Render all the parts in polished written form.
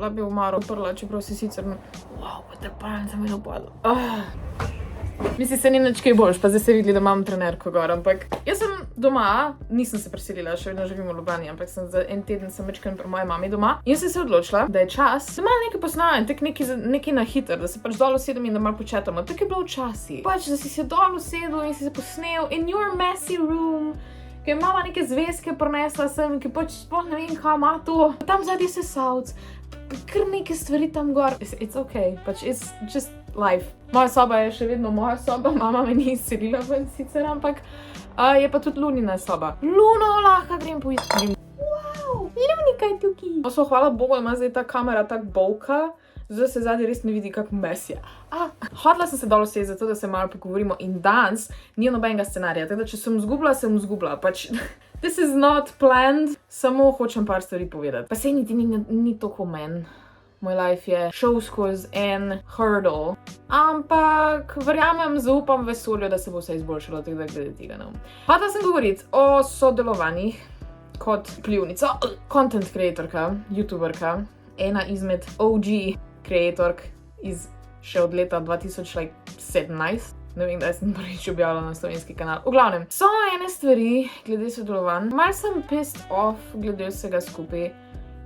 bi umaro prla, čeprav si sicer, wow, pa trpalnica mi je upadla. Mislim, se ni nič kaj boljš, pa zdaj se vidi, da imam trenerko gor, ampak jaz sem doma, nisem se preselila, še vedno živim v Ljubljani, ampak sem za en teden sem večkrat pri moji mami doma in sem se odločila, da je čas, da malo nekaj posnamem, tak nekaj na hiter, da se pač dol usedem in da malo početamo. Tako je bilo včasih. Pač, da si se dol usedel in si se posnel in your messy room, ki je mama neke zvezke prinesla sem, ki pač sploh ne vem, kaj ima to. Tam zadnji sesalc, kar neke stvari tam gor. It's okay, pač it's just life. Moja soba je še vedno moja soba, mama me ni izselila ven sicer, ampak je pa tudi Lunina soba. Luno, lahko grem poiskati. Wow, Lunika je tukaj. So, hvala Bogu, ima zdaj ta kamera tak bolka, zdaj se zadnji res ne vidi, kak mes je. Hodila sem se dol vse zato, da se malo pogovorimo in danes ni nobenega scenarija, tako da če sem izgubila, pač this is not planned, samo hočem par stvari povedati. Pa sej niti ni toliko men. Moj life je šel skozi en hurdle, ampak verjamem, zaupam vesolju, da se bo vse izboljšalo, tako da glede tega ne. Hotela sem govoriti o sodelovanjih kot vplivnica, content creatorka, youtuberka, ena izmed OG creatork iz še od leta 2017. Ne vem, da sem prvič objavila na slovenski kanal. V glavnem, so ene stvari glede sodelovanj. Mal sem pissed off glede vsega skupaj,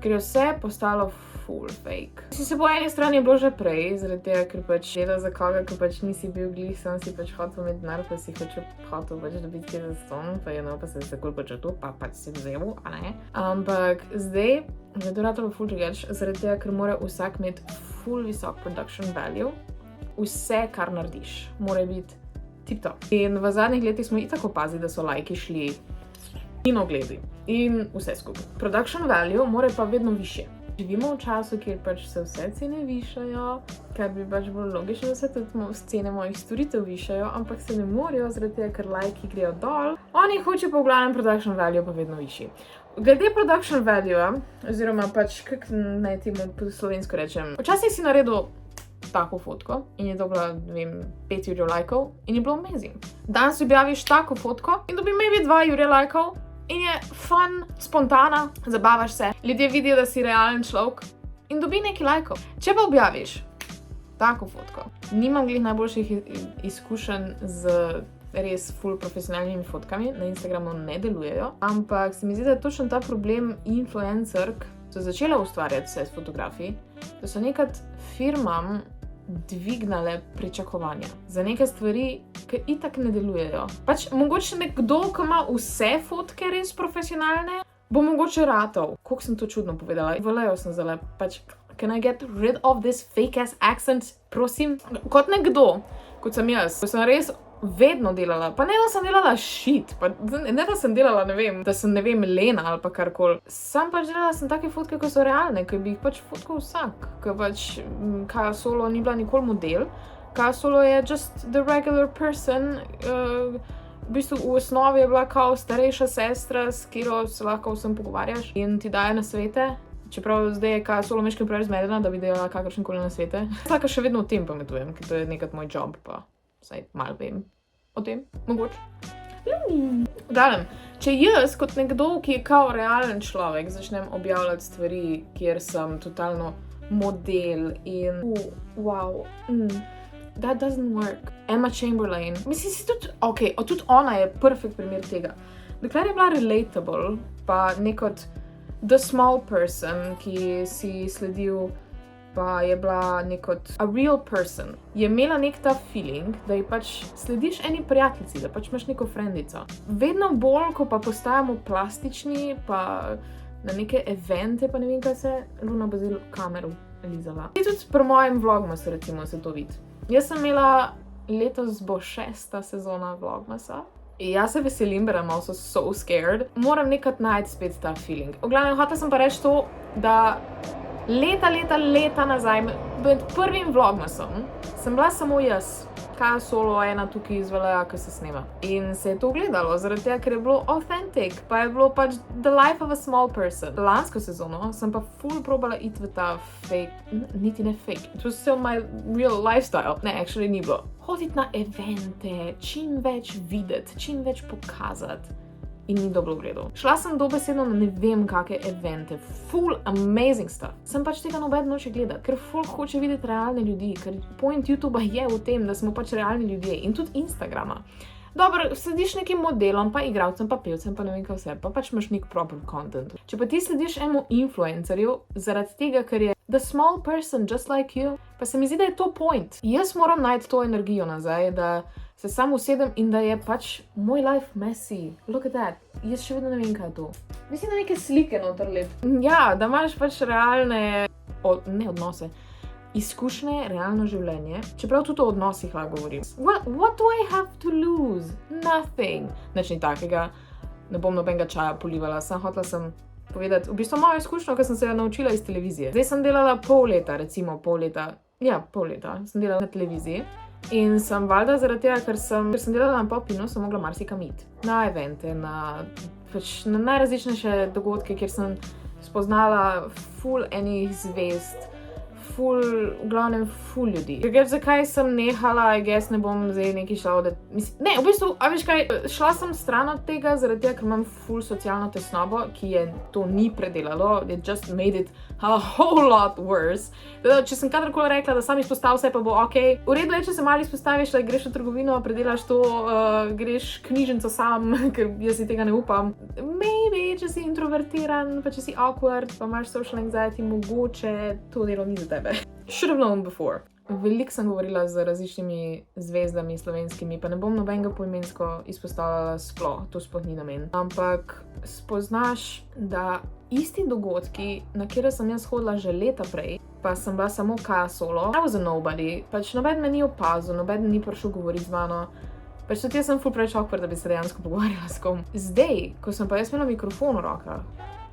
ker je vse postalo full fake. Si se po eni strani je bilo že prej, zaradi tega, ker pač dela za koga, ker pač nisi bil glih, sam si pač hotel imeti denar, pa si hotel pač dobiti kaj za ston, pa pa se takoj počutil, pa pač si vzel, a ne? Ampak zdaj je to ratalo full drugače, zaradi tega, ker mora vsak imeti full visok production value. Vse, kar narediš, mora biti tip-top. In v zadnjih letih smo itak opazili, da so lajki šli in ogledi in vse skupaj. Production value mora pa vedno višje. Živimo v času, kjer pač se vse cene višajo, kar bi pač bilo logično, da se tudi cene mojih storitev višajo, ampak se ne morejo, zaradi tega, ker lajki grejo dol. Oni hoče pa v glavnem production value pa vedno višji. Glede production value, oziroma pač, kak naj temu po slovensko rečem, včasih si naredil tako fotko in je dobila, ne vem, 5 jurjev lajkov in je bilo amazing. Danes objaviš tako fotko in dobi maybe 2 jurje lajkov in je fun, spontana, zabavaš se, ljudje vidijo, da si realen človek in dobi nekaj lajkov. Če pa objaviš tako fotko, nimam glih najboljših izkušenj z res full profesionalnimi fotkami, na Instagramu ne delujejo, ampak se mi zdi, da je točno ta problem influencerk, so začela ustvarjati vse s fotografiji, da so nekad firmam dvignale pričakovanja za neke stvari, ki itak ne delujejo. Pač mogoče nekdo, ki ima vse fotke res profesionalne, bo mogoče ratal. Koliko sem to čudno povedala? Valejo sem zale, pač, can I get rid of this fake ass accent? Prosim. Kot nekdo, kot sem jaz, ko sem res vedno delala, pa ne da sem delala shit, pa ne da sem delala, ne vem, da sem, ne vem, lena ali pa karkoli. Sam pač delala sem take fotke, ko so realne, ki bi jih pač fotkal vsak, ki pač Kaja Solo ni bila nikoli model, Kaja Solo je just the regular person, v bistvu v osnovi je bila kao starejša sestra, s katero se lahko vsem pogovarjaš in ti daje nasvete. Čeprav zdaj je Kaja Solo meškaj preveč zmedena, da bi delala kakršenkoli nasvete. Vsaka še vedno o tem pametujem, ker to je nekaj moj job, pa vsaj malo vem o tem, mogoče. Dalem, če jaz kot nekdo, ki je kao realen človek, začnem objavljati stvari, kjer sem totalno model in wow, that doesn't work. Emma Chamberlain, mislim si tudi, tudi ona je perfect primer tega. Dokler je bila relatable, pa nekot the small person, ki si sledil, pa je bila nekot a real person, je imela nek ta feeling, da ji pač slediš eni prijateljici, da pač imaš neko frendico. Vedno bolj, ko pa postajamo plastični, pa na neke evente, pa ne vem kaj se, Luna bo zdaj kameru lizala. In tudi pri mojem vlogmasu recimo se to vidi. Jaz sem imela, letos bo 6. sezona vlogmasa. Jaz se veselim, but I'm also so scared. Moram nekrat najti spet ta feeling. V glavnem, hotela sem pa reči to, da leta nazaj, med prvim vlogmasom, sem bila samo jaz, Kaja Solo, ena tukaj iz Valeja, ki se snema. In se je to gledalo, zaradi tega, ker je bilo authentic, pa je bilo pač the life of a small person. Lansko sezono sem pa full probala iti v ta fake, niti ne fake, it was still my real lifestyle. Ne, actually ni bilo. Hoditi na evente, čim več videti, čim več pokazati. in ni dobro gledal. Šla sem dobesedno na ne vem kakšne evente, full amazing stuff. Sem pač tega noben noče gledati, ker folk hoče videti realne ljudi, ker point YouTubea je v tem, da smo pač realni ljudje in tudi Instagrama. Dobro, slediš nekim modelom, pa igralcem, pa pevcem, pa ne vem kaj vse, pa pač imaš nek proper content. Če pa ti slediš enemu influencerju zaradi tega, ker je the small person just like you, pa se mi zdi, da je to point. Jaz moram najti to energijo nazaj, da se sam usedem in da je pač moj life messy. Look at that. Jaz še vedno ne vem, kaj je to. Mislim, da neke slike noter lep. Ja, da imaš pač realne, ne odnose, izkušnje, realno življenje, čeprav tudi o odnosih lahko govorim. What do I have to lose? Nothing. Nič ni takega, ne bom nobenega čaja polivala, hotela sem povedati, v bistvu mojo izkušnjo, ker sem se jo naučila iz televizije. Zdaj sem delala pol leta sem delala na televiziji in sem valjda zaradi tega, ker sem delala na Popinu, sem mogla marsikam iti. Na evente, na najrazličnejše dogodke, kjer sem spoznala ful enih zvezd, v glavnem ful ljudi. Zakaj sem nehala, ne bom zdaj nekaj šla ne, v bistvu, a veš kaj, šla sem stran od tega, zaradi tega, ker imam ful socialno tesnobo, ki je to ni predelalo, it just made it a whole lot worse. Teda, če sem kadarkoli rekla, da sam izpostav vse, pa bo okej. V redu je, če se malo izpostaviš, da greš v trgovino, predelaš to, greš knjižnico sam, ker jaz si tega ne upam. Maybe, če si introvertiran, pa če si awkward, pa imaš social anxiety, mogoče to delo ni za tebe. Should have known before. Veliko sem govorila z različnimi zvezdami slovenskimi, pa ne bom nobenega poimensko izpostavljala sploh, to sploh ni namen. Ampak spoznaš, da isti dogodki, na kjer sem jaz hodila že leta prej, pa sem bila samo Kaja Solo, I was a nobody, pač noben me ni opazil, noben ni prišel govoriti z mano, pač tudi jaz sem ful preveč awkward, da bi se dejansko pogovarjala s kom. Zdaj, ko sem pa jaz imela mikrofon v rokah,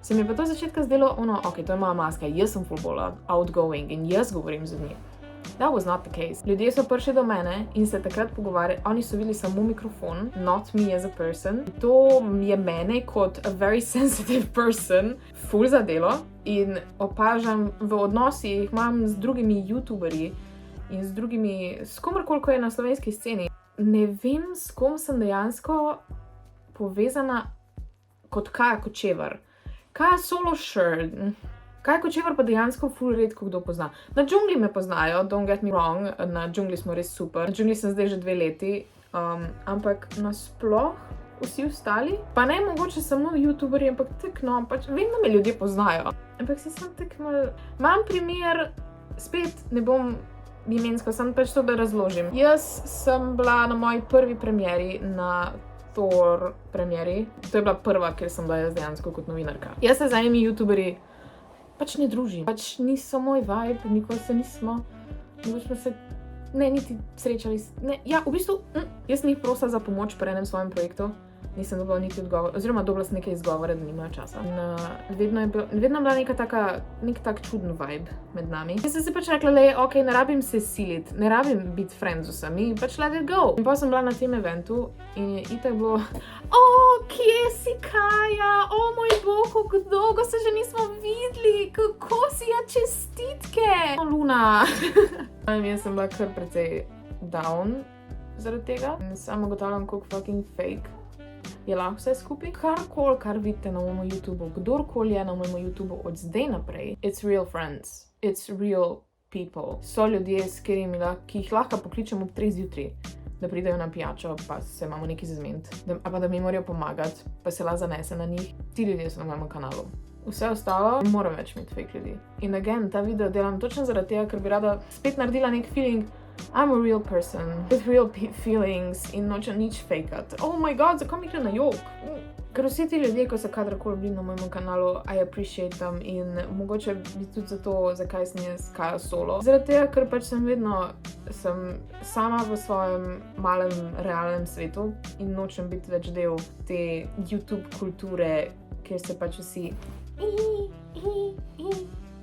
se mi je pa to začetka zdelo, to je moja maska, jaz sem ful bolj outgoing in jaz govorim z ljudmi. That was not the case. Ljudje so prišli do mene in se takrat pogovarjali, oni so videli samo mikrofon, not me as a person. To je mene kot a very sensitive person ful zadelo in opažam v odnosih, imam z drugimi youtuberji in z drugimi, s komorkoli, ko je na slovenski sceni. Ne vem, s kom sem dejansko povezana kot Kaja Kočevar. Kaja Solo sure. Kaja Kočevar pa dejansko ful redko kdo pozna. Na Džungli me poznajo, don't get me wrong, na Džungli smo res super. Na Džungli sem zdaj že 2 leti, ampak nasploh vsi ostali, pa ne mogoče samo youtuberji, ampak no, pač vem, da me ljudje poznajo. Ampak si sem malo... Imam primer, spet ne bom imensko, sem pač to, da razložim. Jaz sem bila na moji prvi premieri na Thor premieri. To je bila prva, ker sem bila jaz dejansko kot novinarka. Jaz se z enimi youtuberji pač ne družim. Pač niso moj vibe, nikoli se nismo. Mogoče smo se niti srečali. V bistvu, jaz sem jih prosila za pomoč pri enem svojem projektu. Nisem dobila niti odgovor, oziroma dobila sem nekaj izgovore, da nimajo časa. Vedno je bila nek tak čuden vibe med nami. Jaz sem se pač rekla, ne rabim se siliti, ne rabim biti friends z vsemi, pač let it go. In pa sem bila na tem eventu in je itak bilo, kje si Kaja, moj bog, kako dolgo se že nismo videli, kako si, čestitke. Luna. Jaz sem bila kar precej down zaradi tega in samo ugotavljam, koliko fucking fake je lahko vse skupaj. Karkoli, kar vidite na mojem YouTubeu, kdorkoli je na mojem YouTubeu od zdaj naprej, it's real friends, it's real people. So ljudje, ki jih lahko pokličem ob 3 zjutraj, da pridejo na pijačo, pa se imamo nekaj za zmeniti, pa da mi morajo pomagati, pa se lahko zanese na njih. Ti ljudje so na mojem kanalu. Vse ostalo, ne moram več imeti fake ljudi. In again, ta video delam točno zaradi tega, ker bi rada spet naredila nek feeling, I'm a real person, with real feelings in nočem nič fakeati. Oh my god, zakaj mi gre na jok? Ker vsi ti ljudje, ko se kadarkoli bili na mojem kanalu, I appreciate them in mogoče bi tudi zato, zakaj sem jaz Kaja Solo. Zaradi tega, ker pač sem sama v svojem malem realnem svetu in nočem biti več del te YouTube kulture, kjer se pač vsi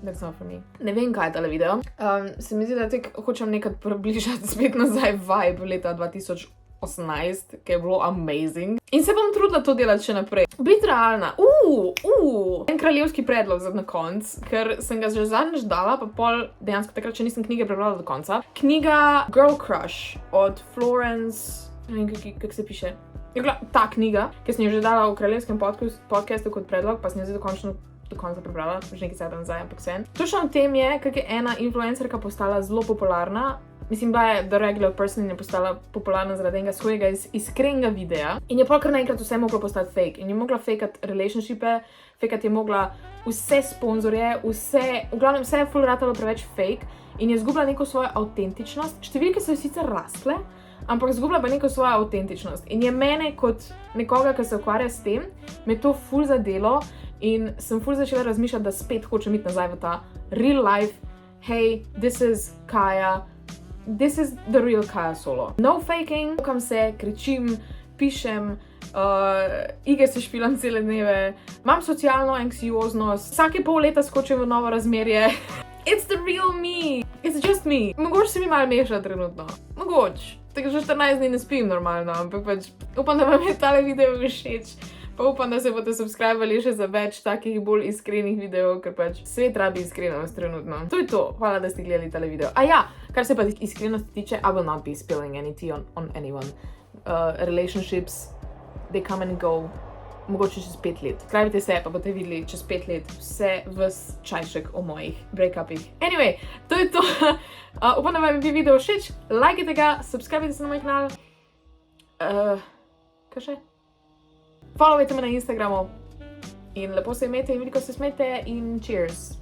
That's not for me. Ne vem, kaj je tale video. Se mi zdi, da hočem nekaj približati spet nazaj vibe leta 2018, ki je bilo amazing. In se bom trudila to delati še naprej. Biti realna. En kraljevski predlog za na konc, ker sem ga že zadnjič dala, pa pol dejansko takrat, če nisem knjige prebrala do konca. Knjiga Girl Crush od Florence, ne vem, kako se piše. Ta knjiga, ki sem jo že dala v kraljevskem podcastu kot predlog, pa sem jo zdaj do konca prebrala, že nekaj cajt nazaj, ampak vseeno. Točno v tem je, kako je ena influencerka postala zelo popularna. Mislim, da je The Regular Person in je postala popularna zaradi enega svojega iskrenega videa. In je kar naenkrat vse moglo postati fake. In je mogla fakati relationshipe, fakati je mogla vse sponzorje, v glavnem vse je full ratalo preveč fake in je izgubila neko svojo avtentičnost. Številke so sicer rastle, ampak izgubila pa neko svojo avtentičnost. In je mene kot nekoga, ki se ukvarja s tem, me to full zadelo in sem full začela razmišljati, da spet hočem iti nazaj v ta real life. Hey, this is Kaja. This is the real Kaja Solo. No faking, pokam se, kričim, pišem, igre se špilam cele dneve, imam socialno anksioznost, vsake pol leta skočim v novo razmerje. It's the real me. It's just me. Mogoče se mi malo meša trenutno. Mogoče. Tako že 14 dni ne spim normalno, ampak pač upam, da vam je tale video všeč. Pa upam, da se boste subscribali še za več takih bolj iskrenih videov, ker pač svet rabi iskrenost trenutno. To je to. Hvala, da ste gledali tale video. A ja, kar se pa iskrenosti tiče, I will not be spilling any tea on anyone. Relationships, they come and go. Mogoče čez 5 let. Skrajvite se, pa boste videli čez 5 let ves čajšek o mojih break-upih. Anyway, to je to. Upam, da vam je bil video všeč. Lajkajte ga, subscribite se na moj kanal. Kaj še? Followajte me na Instagramu. In lepo se imejte in veliko se smejte in cheers.